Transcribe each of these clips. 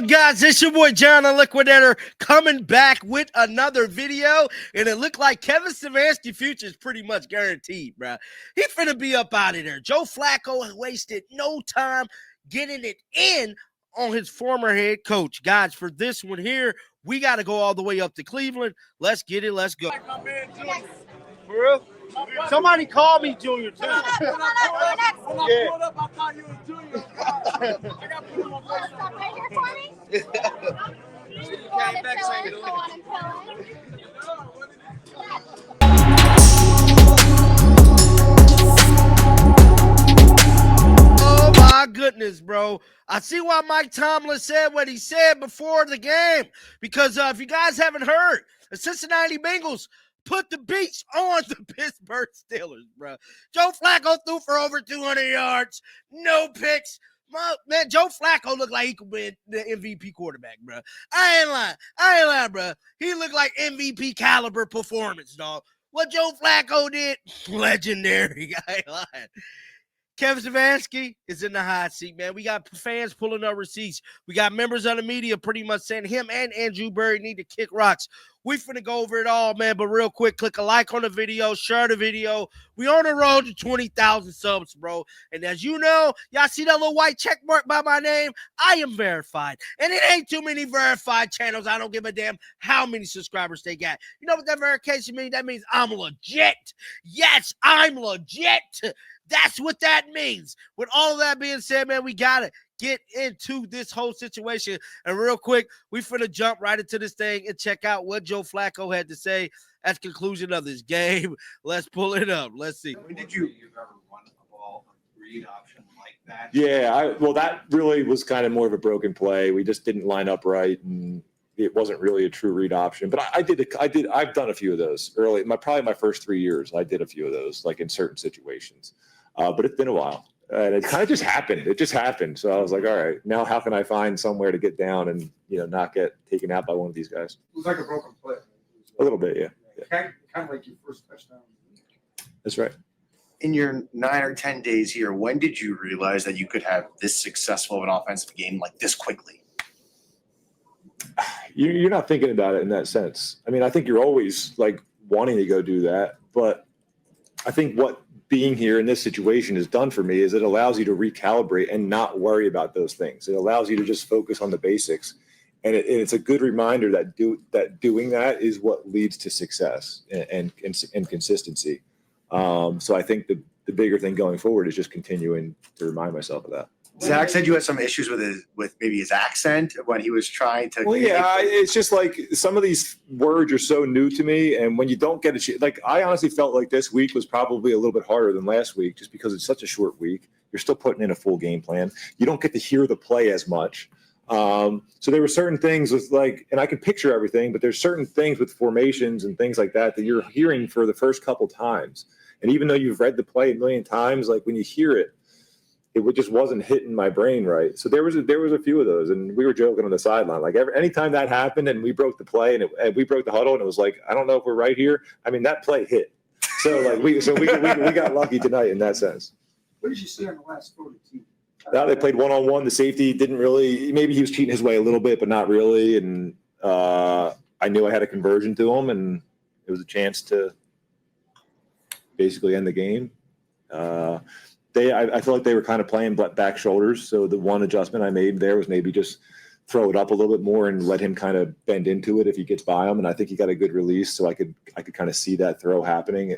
on, guys? It's your boy John the Liquidator coming back with another video, and it looked like Kevin Stefanski future is pretty much guaranteed, bro. He finna be up out of there. Joe Flacco wasted no time getting it in on his former head coach. Guys, for this one here, we got to go all the way up to Cleveland. Let's get it. Let's go. For real? Somebody call me Junior, too. When I pulled up, I thought you was Junior. I got put on my face. Stop right here for me. Go on and Oh, my goodness, bro. I see why Mike Tomlin said what he said before the game. Because if you guys haven't heard, the Cincinnati Bengals put the beats on the Pittsburgh Steelers, bro. Joe Flacco threw for over 200 yards, no picks. Man, Joe Flacco looked like he could be the MVP quarterback, bro. I ain't lying, bro. He looked like MVP caliber performance, dog. What Joe Flacco did, legendary. I ain't lying. Kevin Stefanski is in the hot seat, man. We got fans pulling up receipts. We got members of the media pretty much saying him and Andrew Berry need to kick rocks. We finna go over it all, man. But real quick, click a like on the video, share the video. We on the road to 20,000 subs, bro. And as you know, y'all see that little white check mark by my name? I am verified. And it ain't too many verified channels. I don't give a damn how many subscribers they got. You know what that verification means? That means I'm legit. Yes, I'm legit. That's what that means. With all of that being said, man, we got to get into this whole situation. And real quick, we finna jump right into this thing and check out what Joe Flacco had to say at the conclusion of this game. Let's pull it up. Let's see. When did you've ever run a ball, a read option like that? Yeah, well, that really was kind of more of a broken play. We just didn't line up right, and it wasn't really a true read option. But I've done a few of those early. Probably my first 3 years, I did a few of those, like in certain situations. But it's been a while, and it kind of just happened. It just happened. So I was like, all right, now how can I find somewhere to get down and not get taken out by one of these guys? It was like a broken play. A little bit, yeah. Kind of like your first touchdown. That's right. In your 9 or 10 days here, when did you realize that you could have this successful of an offensive game like this quickly? You're not thinking about it in that sense. I mean, I think you're always like wanting to go do that, but I think what being here in this situation has done for me is it allows you to recalibrate and not worry about those things. It allows you to just focus on the basics. And it's a good reminder that doing that is what leads to success and consistency. So I think the bigger thing going forward is just continuing to remind myself of that. Zach said you had some issues with maybe his accent when he was trying to. Well, yeah, it's just like some of these words are so new to me, and when you don't get a like, I honestly felt like this week was probably a little bit harder than last week, just because it's such a short week. You're still putting in a full game plan. You don't get to hear the play as much. So there were certain things with and I can picture everything, but there's certain things with formations and things like that you're hearing for the first couple times, and even though you've read the play a million times, like when you hear it. It just wasn't hitting my brain right. So there was a few of those, and we were joking on the sideline. Like anytime that happened, and we broke the play, and we broke the huddle, and it was like, I don't know if we're right here. I mean, that play hit. So we got lucky tonight in that sense. What did you see on the last 42? Now they played one-on-one. The safety didn't really. Maybe he was cheating his way a little bit, but not really. And I knew I had a conversion to him, and it was a chance to basically end the game. I feel like they were kind of playing back shoulders. So the one adjustment I made there was maybe just throw it up a little bit more and let him kind of bend into it if he gets by him. And I think he got a good release, so I could kind of see that throw happening,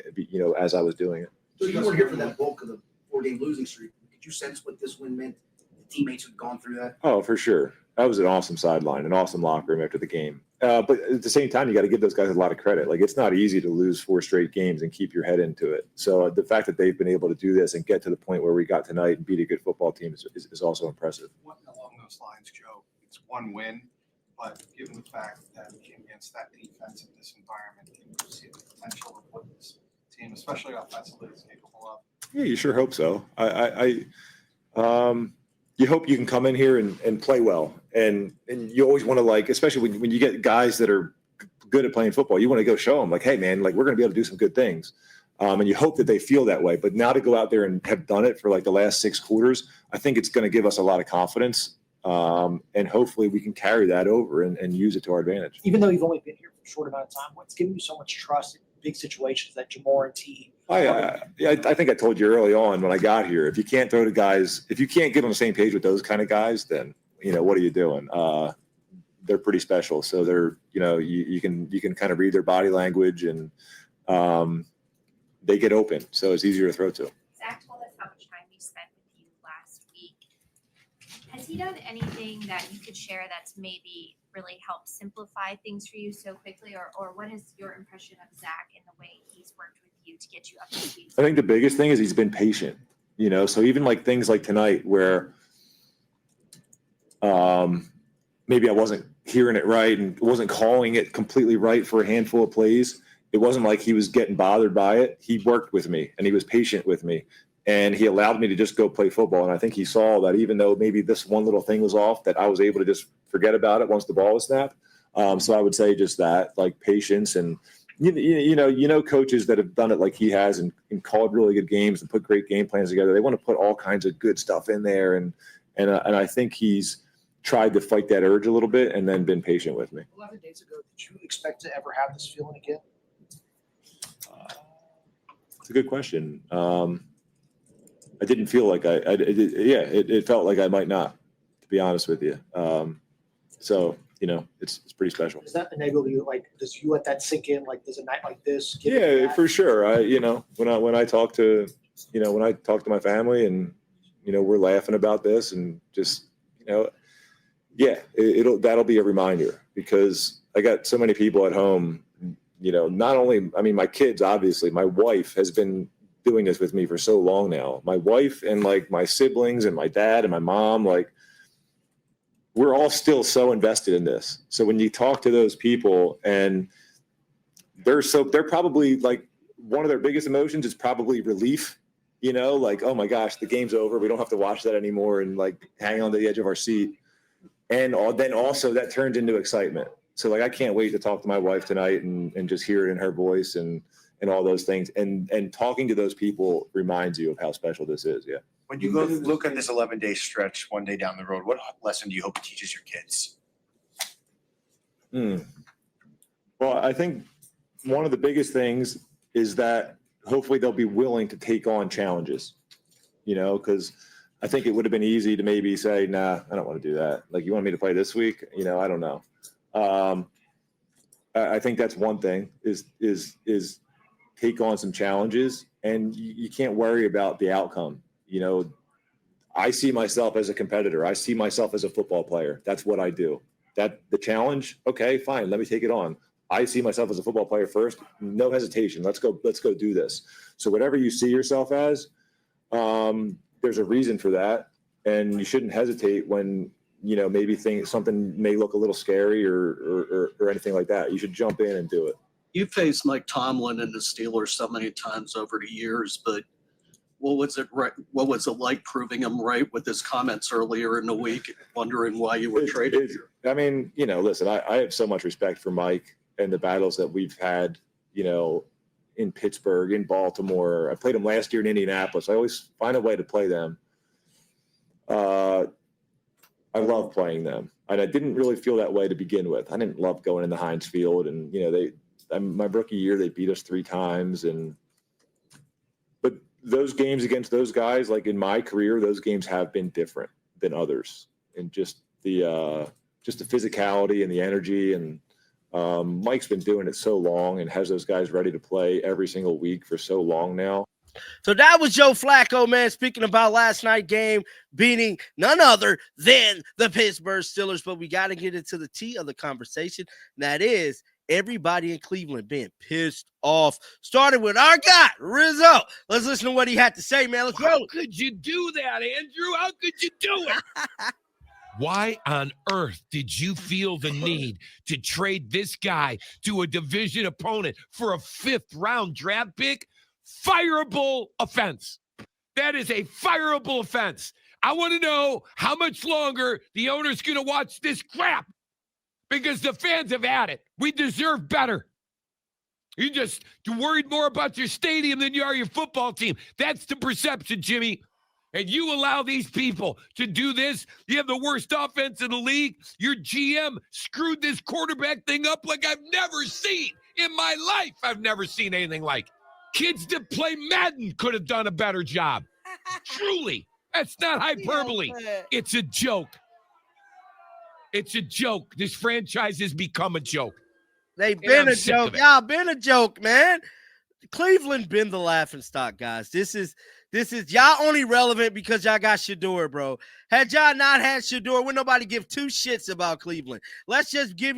as I was doing it. So you were here for that bulk of the 4-game losing streak. Did you sense what this win meant? The teammates who'd gone through that? Oh, for sure. That was an awesome sideline, an awesome locker room after the game. But at the same time, you got to give those guys a lot of credit. Like, it's not easy to lose 4 straight games and keep your head into it. So the fact that they've been able to do this and get to the point where we got tonight and beat a good football team is also impressive. Along those lines, Joe, it's one win, but given the fact that we came against that defense in this environment, can you see the potential of what this team, especially offensively, is capable of? Yeah, you sure hope so. You hope you can come in here and play well. And you always want to, especially when you get guys that are good at playing football, you want to go show them, hey, man, we're going to be able to do some good things. And you hope that they feel that way. But now to go out there and have done it for the last 6 quarters, I think it's going to give us a lot of confidence. And hopefully we can carry that over and use it to our advantage. Even though you've only been here for a short amount of time, what's giving you so much trust in big situations that Jamar and T? I think I told you early on when I got here, if you can't throw to guys, if you can't get on the same page with those kind of guys, then, what are you doing? They're pretty special. So they're, you can kind of read their body language and they get open. So it's easier to throw to. Zach told us how much time he spent with you last week. Has he done anything that you could share that's maybe really helped simplify things for you so quickly? Or what is your impression of Zach and the way he's worked with you to get you up to speed? I think the biggest thing is he's been patient, so even like things like tonight where maybe I wasn't hearing it right and wasn't calling it completely right for a handful of plays. It wasn't like he was getting bothered by it. He worked with me and he was patient with me and he allowed me to just go play football. And I think he saw that even though maybe this one little thing was off, that I was able to just forget about it once the ball was snapped. So I would say just that, like patience and, coaches that have done it like he has and called really good games and put great game plans together. They want to put all kinds of good stuff in there. And I think he's tried to fight that urge a little bit and then been patient with me. 11 days ago, did you expect to ever have this feeling again? It's a good question. I didn't feel like it felt like I might not, to be honest with you. So, it's pretty special. Does that enable you, does you let that sink in? Does a night like this? Yeah, for sure. When I talk to my family and, we're laughing about this and just, that'll be a reminder because I got so many people at home, not only, my kids, obviously, my wife has been doing this with me for so long now. My wife and my siblings and my dad and my mom, we're all still so invested in this. So when you talk to those people and they're probably one of their biggest emotions is probably relief, oh my gosh, the game's over. We don't have to watch that anymore and hang on the edge of our seat. And then also that turns into excitement. So I can't wait to talk to my wife tonight and just hear it in her voice and all those things. And talking to those people reminds you of how special this is. Yeah. When you look at this 11-day stretch one day down the road, what lesson do you hope it teaches your kids? Well, I think one of the biggest things is that hopefully they'll be willing to take on challenges, because I think it would have been easy to maybe say, nah, I don't want to do that. You want me to play this week? I don't know. I think that's one thing is take on some challenges and you can't worry about the outcome. I see myself as a competitor. I see myself as a football player. That's what I do. That the challenge. Okay, fine. Let me take it on. I see myself as a football player first. No hesitation. Let's go do this. So whatever you see yourself as, there's a reason for that. And you shouldn't hesitate when, maybe something may look a little scary or anything like that. You should jump in and do it. You faced Mike Tomlin and the Steelers so many times over the years, but what was it like proving him right with his comments earlier in the week, wondering why you were traded? Listen, I have so much respect for Mike and the battles that we've had, in Pittsburgh, in Baltimore. I played them last year in Indianapolis. I always find a way to play them. I love playing them. And I didn't really feel that way to begin with. I didn't love going into Heinz Field. And, my rookie year, they beat us 3 times. But those games against those guys, in my career, those games have been different than others. And just the physicality and the energy. And Mike's been doing it so long and has those guys ready to play every single week for so long now. So that was Joe Flacco, man, speaking about last night's game, beating none other than the Pittsburgh Steelers. But we got to get into the tea of the conversation. And that is everybody in Cleveland being pissed off. Started with our guy, Rizzo. Let's listen to what he had to say, man. Let's go. How could you do that, Andrew? How could you do it? Why on earth did you feel the need to trade this guy to a division opponent for a 5th-round draft pick? Fireable offense. That is a fireable offense. I want to know how much longer the owner's going to watch this crap because the fans have had it. We deserve better. You just worried more about your stadium than you are your football team. That's the perception, Jimmy. And you allow these people to do this. You have the worst offense in the league. Your GM screwed this quarterback thing up like I've never seen in my life. I've never seen anything like. Kids that play Madden could have done a better job. Truly. That's not hyperbole. It's a joke. It's a joke. This franchise has become a joke. They've And been I'm a sick joke. of it. Y'all been a joke, man. Cleveland been the laughing stock, guys. This is y'all only relevant because y'all got Shador, bro. Had y'all not had Shador, would nobody give two shits about Cleveland. Let's just keep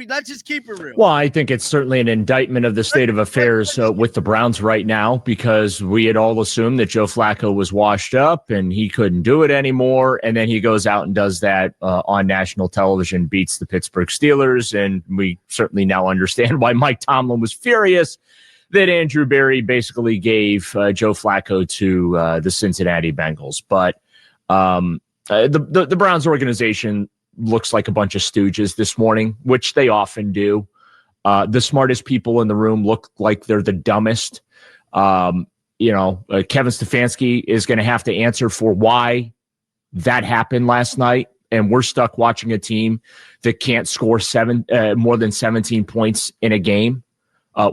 it real. Well, I think it's certainly an indictment of the state of affairs with the Browns right now, because we had all assumed that Joe Flacco was washed up and he couldn't do it anymore. And then he goes out and does that on national television, beats the Pittsburgh Steelers. And we certainly now understand why Mike Tomlin was furious that Andrew Berry basically gave Joe Flacco to the Cincinnati Bengals. But the Browns organization looks like a bunch of stooges this morning, which they often do. The smartest people in the room look like they're the dumbest. Kevin Stefanski is going to have to answer for why that happened last night. And we're stuck watching a team that can't score more than 17 points in a game.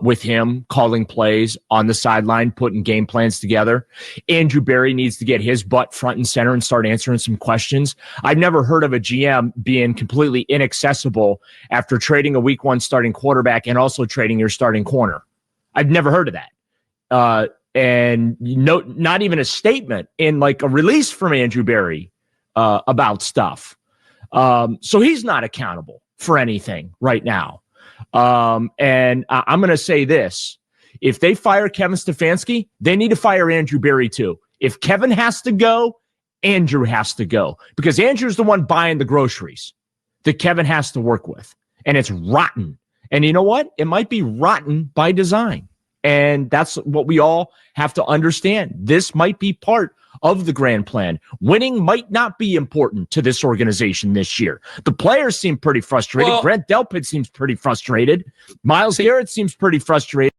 With him calling plays on the sideline, putting game plans together. Andrew Berry needs to get his butt front and center and start answering some questions. I've never heard of a GM being completely inaccessible after trading a week one starting quarterback and also trading your starting corner. I've never heard of that. And not even a statement in like a release from Andrew Berry about stuff. So he's not accountable for anything right now. And I'm going to say this. If they fire Kevin Stefanski, they need to fire Andrew Berry too. If Kevin has to go, Andrew has to go, because Andrew's the one buying the groceries that Kevin has to work with. And it's rotten. And you know what? It might be rotten by design. And that's what we all have to understand. This might be part of the grand plan. Winning might not be important to this organization this year. The players seem pretty frustrated. Well, Grant Delpit seems pretty frustrated. Myles Garrett seems pretty frustrated.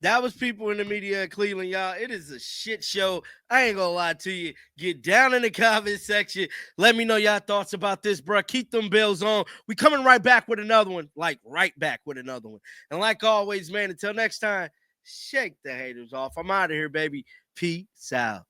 That was people in the media in Cleveland, y'all. It is a shit show. I ain't gonna lie to you. Get down in the comment section. Let me know y'all thoughts about this, bro. Keep them bells on. We coming right back with another one. And like always, man, until next time, shake the haters off. I'm out of here, baby. Peace out.